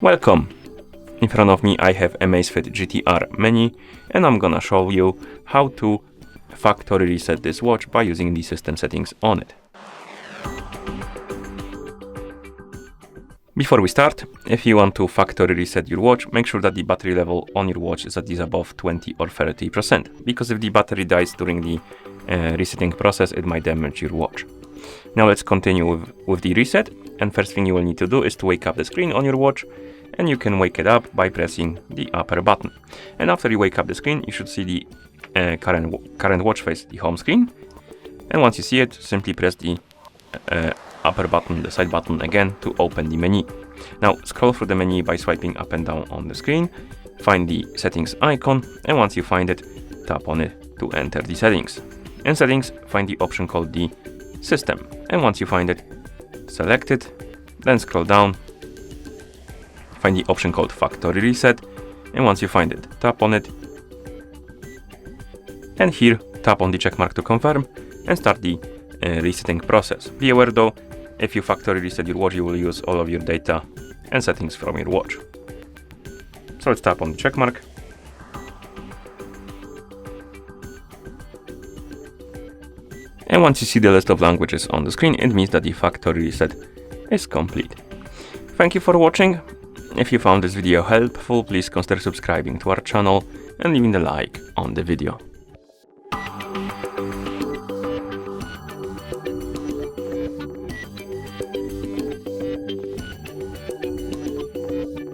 Welcome! In front of me I have AMAZFIT GTR Mini and I'm gonna show you how to factory reset this watch by using the system settings on it. Before we start, if you want to factory reset your watch, make sure that the battery level on your watch is at least above 20 or 30%, because if the battery dies during the resetting process, it might damage your watch. Now let's continue with the reset, and first thing you will need to do is to wake up the screen on your watch, and you can wake it up by pressing the upper button. And after you wake up the screen, you should see the current watch face, the home screen, and once you see it, simply press the upper button, the side button again to open the menu. Now scroll through the menu by swiping up and down on the screen, find the settings icon, and once you find it, tap on it to enter the settings. In settings, find the option called the system, and once you find it, select it, then scroll down, find the option called factory reset, and once you find it, tap on it, and here tap on the check mark to confirm and start the resetting process. Be aware though, if you factory reset your watch, you will use all of your data and settings from your watch. So let's tap on the check mark. And once you see the list of languages on the screen, it means that the factory reset is complete. Thank you for watching. If you found this video helpful, please consider subscribing to our channel and leaving a like on the video.